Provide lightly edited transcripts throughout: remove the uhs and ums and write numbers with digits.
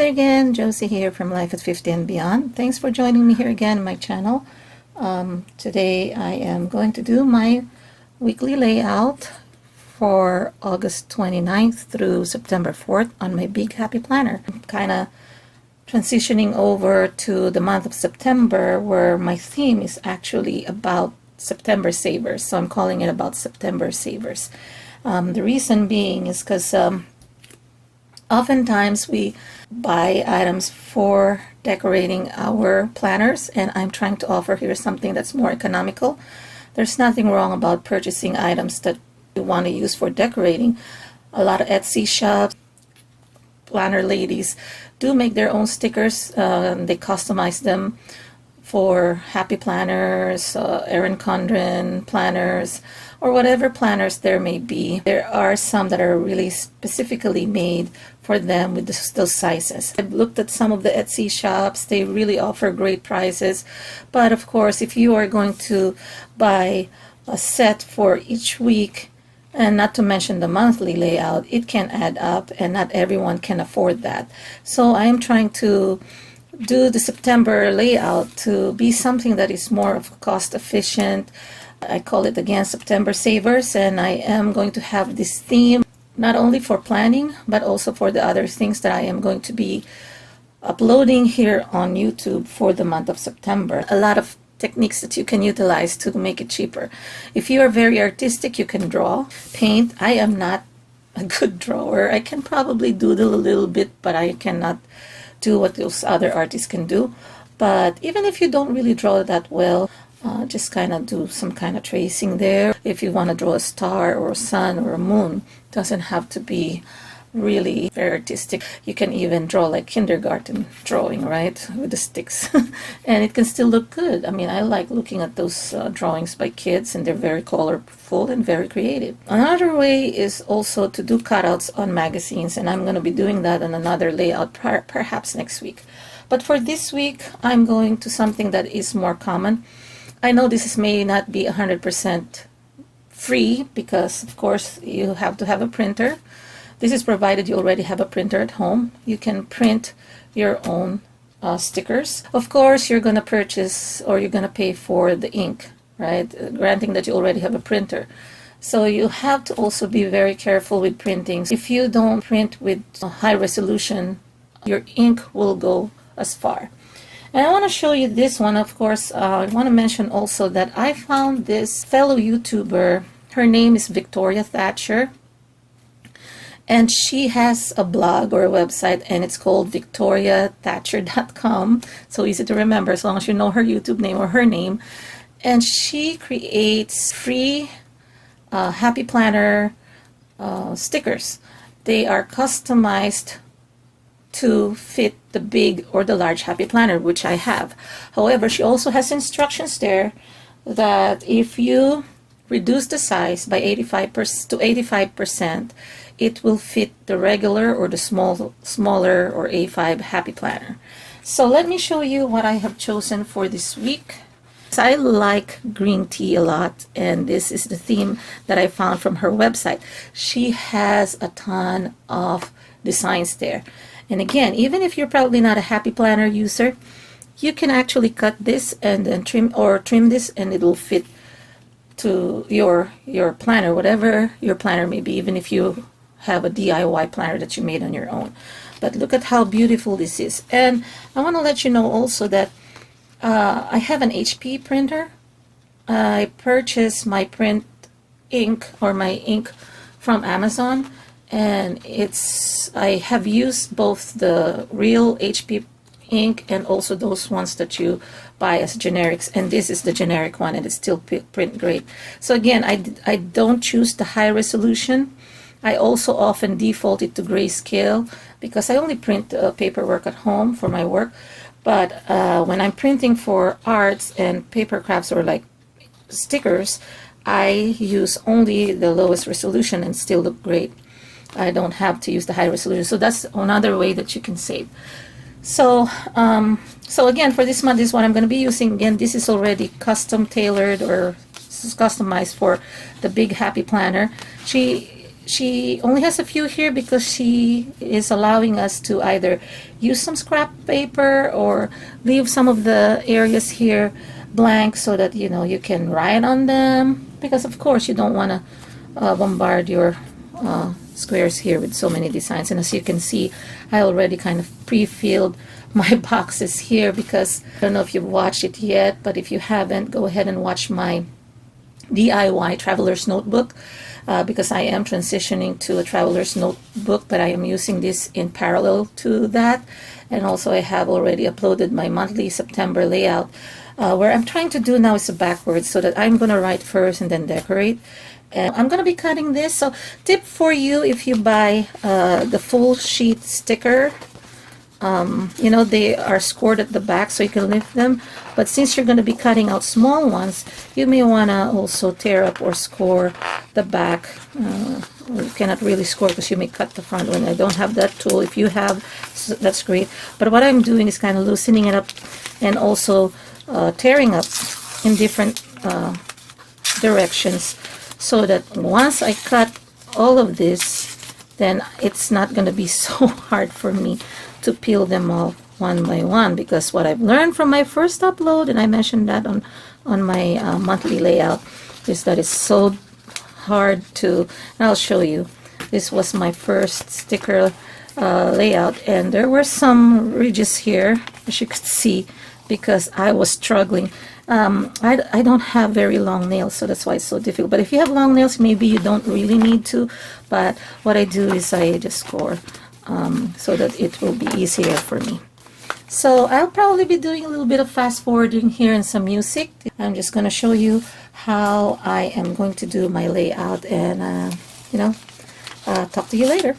there again, Josie here from Life at 50 and Beyond. Thanks for joining me here again on my channel. Today I am going to do my weekly layout for August 29th through September 4th on my Big Happy Planner. I'm kind of transitioning over to the month of September, where my theme is actually about September savers. So I'm calling it about September savers. The reason being is because oftentimes we buy items for decorating our planners, and I'm trying to offer here something that's more economical. There's nothing wrong about purchasing items that you want to use for decorating. A lot of Etsy shops, planner ladies do make their own stickers. They customize them for happy planners, Erin Condren planners, or whatever planners there may be. There are some that are really specifically made for them with those sizes. I've looked at some of the Etsy shops. They really offer great prices. But of course, if you are going to buy a set for each week, and not to mention the monthly layout, it can add up, and not everyone can afford that. So I am trying to do the September layout to be something that is more of cost efficient. I call it again September Savers, and I am going to have this theme not only for planning but also for the other things that I am going to be uploading here on YouTube for the month of September. A lot of techniques that you can utilize to make it cheaper. If you are very artistic, you can draw, paint. I am not a good drawer. I can probably doodle a little bit, but I cannot do what those other artists can do. But even if you don't really draw that well, just kind of do some kind of tracing there. If you want to draw a star or a sun or a moon, it doesn't have to be really very artistic. You can even draw like kindergarten drawing, right, with the sticks. And it can still look good. I mean, I like looking at those drawings by kids, and they're very colorful and very creative. Another way is also to do cutouts on magazines, and I'm going to be doing that on another layout perhaps next week. But for this week, I'm going to something that is more common. I know this may not be 100% free because, of course, you have to have a printer. This is provided you already have a printer at home. You can print your own stickers. Of course, you're going to purchase or you're going to pay for the ink, right? Granting that you already have a printer. So you have to also be very careful with printing. If you don't print with high resolution, your ink will go as far. And I want to show you this one. Of course, I want to mention also that I found this fellow YouTuber. Her name is Victoria Thatcher. And she has a blog or a website, and it's called victoriathatcher.com. So easy to remember as long as you know her YouTube name or her name. And she creates free Happy Planner stickers. They are customized to fit the big or the large Happy Planner, which I have. However, she also has instructions there that if you reduce the size by 85% to 85%, it will fit the regular or the smaller or A5 Happy Planner. So let me show you what I have chosen for this week. I like green tea a lot, and this is the theme that I found from her website. She has a ton of designs there. And again, even if you're probably not a Happy Planner user, you can actually cut this and then trim this, and it'll fit to your planner, whatever your planner may be, even if you have a DIY planner that you made on your own. But look at how beautiful this is. And I want to let you know also that I have an HP printer. I purchased my print ink or my ink from Amazon, and I have used both the real HP ink and also those ones that you buy as generics, and this is the generic one, and it still print great. So again, I don't choose the high resolution. I also often default it to grayscale because I only print paperwork at home for my work. But when I'm printing for arts and paper crafts or like stickers, I use only the lowest resolution and still look great. I don't have to use the high resolution. So that's another way that you can save. So again, for this month, this is what I'm going to be using. Again, this is already custom tailored or customized for the Big Happy Planner. She she only has a few here because she is allowing us to either use some scrap paper or leave some of the areas here blank so that you can write on them, because of course you don't want to bombard your squares here with so many designs. And as you can see, I already kind of pre-filled my boxes here, because I don't know if you've watched it yet, but if you haven't, go ahead and watch my DIY traveler's notebook, because I am transitioning to a traveler's notebook, but I am using this in parallel to that. And also I have already uploaded my monthly September layout, where I'm trying to do now is backwards, so that I'm going to write first and then decorate. And I'm going to be cutting this. So tip for you, if you buy the full sheet sticker, they are scored at the back so you can lift them. But since you're going to be cutting out small ones, you may want to also tear up or score the back. You cannot really score because you may cut the front one. I don't have that tool. If you have, that's great. But what I'm doing is kind of loosening it up and also tearing up in different directions, so that once I cut all of this, then it's not going to be so hard for me to peel them off one by one. Because what I've learned from my first upload, and I mentioned that on my monthly layout, is that it's so hard to, and I'll show you. This was my first sticker layout, and there were some ridges here, as you could see, because I was struggling. I don't have very long nails, so that's why it's so difficult. But if you have long nails, maybe you don't really need to. But what I do is I just score so that it will be easier for me. So I'll probably be doing a little bit of fast forwarding here and some music. I'm just going to show you how I am going to do my layout, and talk to you later.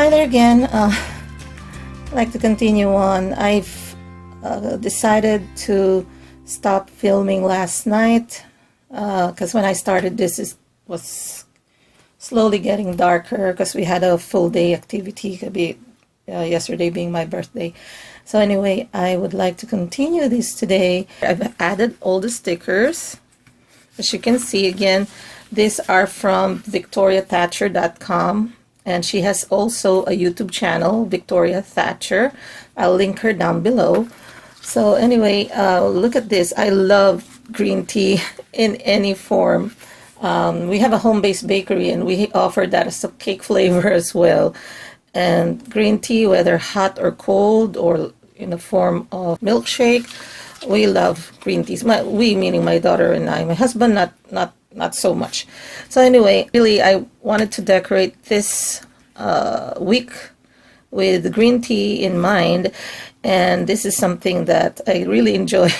Hi there again. I'd like to continue on. I've decided to stop filming last night because when I started this, it was slowly getting darker because we had a full day activity, yesterday being my birthday. So anyway, I would like to continue this today. I've added all the stickers. As you can see, again, these are from victoriathatcher.com. And she has also a YouTube channel, Victoria Thatcher. I'll link her down below. So anyway, look at this. I love green tea in any form. We have a home-based bakery, and we offer that as a cake flavor as well. And green tea, whether hot or cold or in the form of milkshake, we love green teas. We, meaning my daughter and I. My husband, not not so much. So anyway, really I wanted to decorate this week with green tea in mind, and this is something that I really enjoy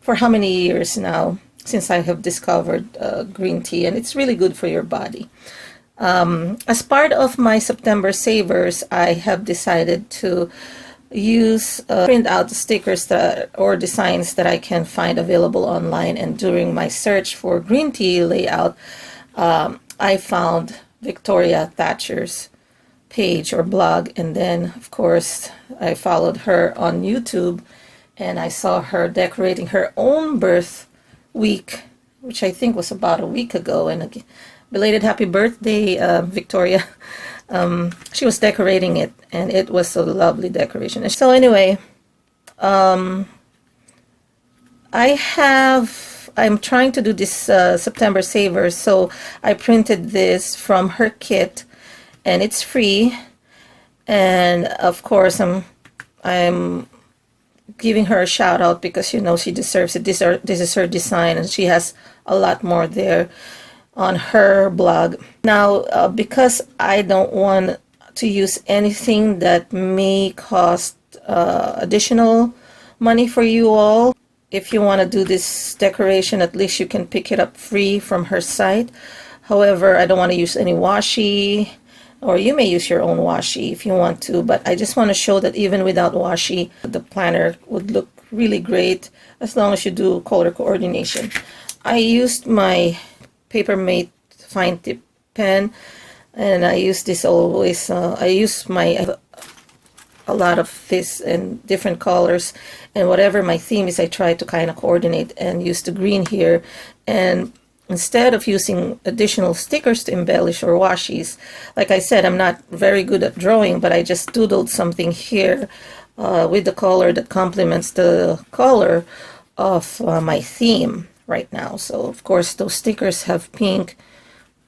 for how many years now since I have discovered green tea, and it's really good for your body. As part of my September savers, I have decided to use print out the stickers or designs that I can find available online, and during my search for green tea layout, I found Victoria Thatcher's page or blog, and then of course I followed her on YouTube, and I saw her decorating her own birth week, which I think was about a week ago. And again, belated happy birthday, Victoria. She was decorating it, and it was a lovely decoration. So anyway, I'm trying to do this September savers, so I printed this from her kit, and it's free. And of course I'm giving her a shout out because, you know, she deserves it. This is her design, and she has a lot more there on her blog. Now, because I don't want to use anything that may cost additional money for you all, if you want to do this decoration, at least you can pick it up free from her site. However, I don't want to use any washi, or you may use your own washi if you want to, but I just want to show that even without washi, the planner would look really great as long as you do color coordination. I used my Papermate fine tip pen, and I use this always. I use a lot of this in different colors, and whatever my theme is, I try to kind of coordinate and use the green here. And instead of using additional stickers to embellish or washies, like I said, I'm not very good at drawing, but I just doodled something here with the color that complements the color of my theme right now. So of course those stickers have pink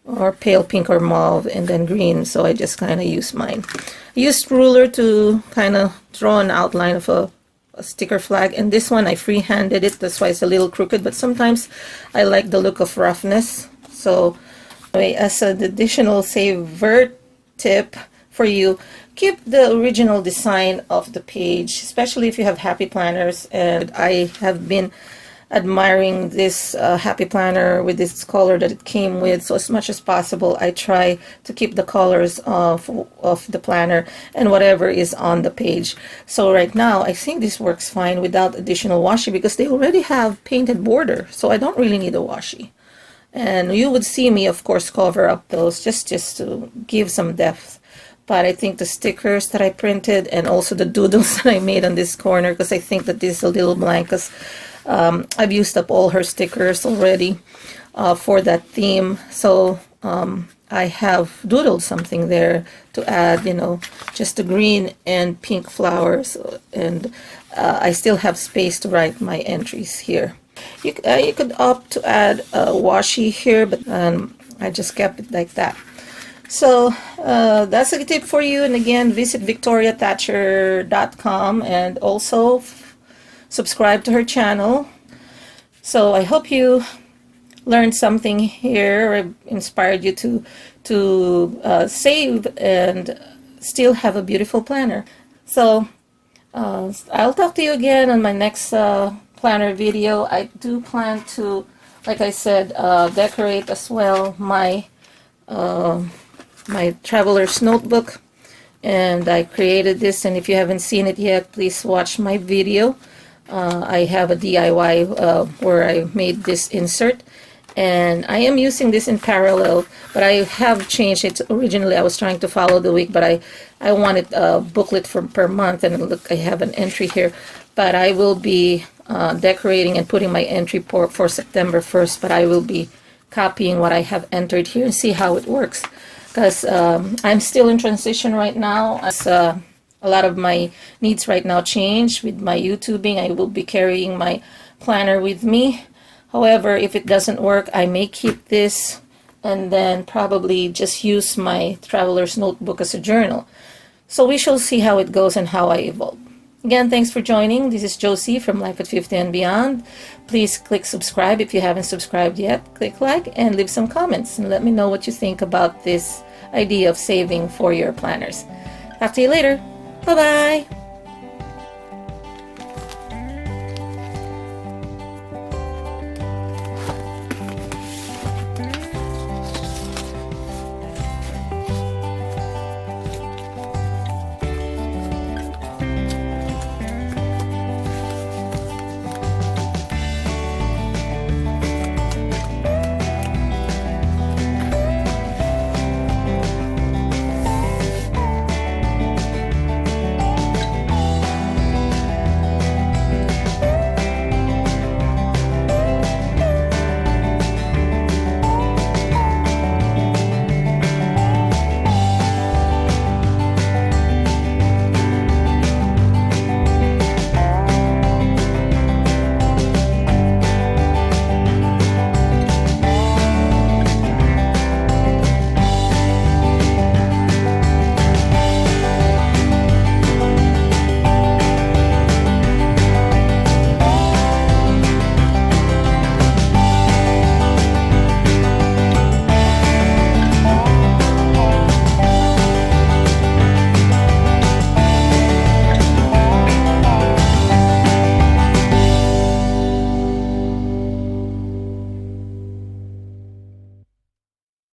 or pale pink or mauve, and then green, so I just kind of use mine. I used ruler to kind of draw an outline of a sticker flag, and this one I free-handed it, that's why it's a little crooked, but sometimes I like the look of roughness. So anyway, as an additional saver tip for you, keep the original design of the page, especially if you have happy planners. And I have been admiring this happy planner with this color that it came with, so as much as possible I try to keep the colors of the planner and whatever is on the page. So right now I think this works fine without additional washi because they already have painted border, so I don't really need a washi. And you would see me of course cover up those just to give some depth. But I think the stickers that I printed and also the doodles that I made on this corner, because I think that this is a little blank, because I've used up all her stickers already for that theme. So I have doodled something there to add, you know, just the green and pink flowers, and I still have space to write my entries here. You could opt to add washi here, but I just kept it like that. So that's a tip for you. And again, visit victoriathatcher.com and also subscribe to her channel. So I hope you learned something here, or inspired you to save and still have a beautiful planner. So I'll talk to you again on my next planner video. I do plan to, like I said, decorate as well my my traveler's notebook, and I created this, and if you haven't seen it yet, please watch my video. I have a DIY where I made this insert, and I am using this in parallel, but I have changed it. Originally I was trying to follow the week, but I wanted a booklet per month, and look, I have an entry here, but I will be decorating and putting my entry for September 1st, but I will be copying what I have entered here and see how it works, because I'm still in transition right now, as a lot of my needs right now change with my YouTubing. I will be carrying my planner with me. However, if it doesn't work, I may keep this and then probably just use my traveler's notebook as a journal. So we shall see how it goes and how I evolve. Again, thanks for joining. This is Josie from Life at 50 and Beyond. Please click subscribe if you haven't subscribed yet. Click like and leave some comments and let me know what you think about this idea of saving for your planners. Talk to you later. Bye-bye.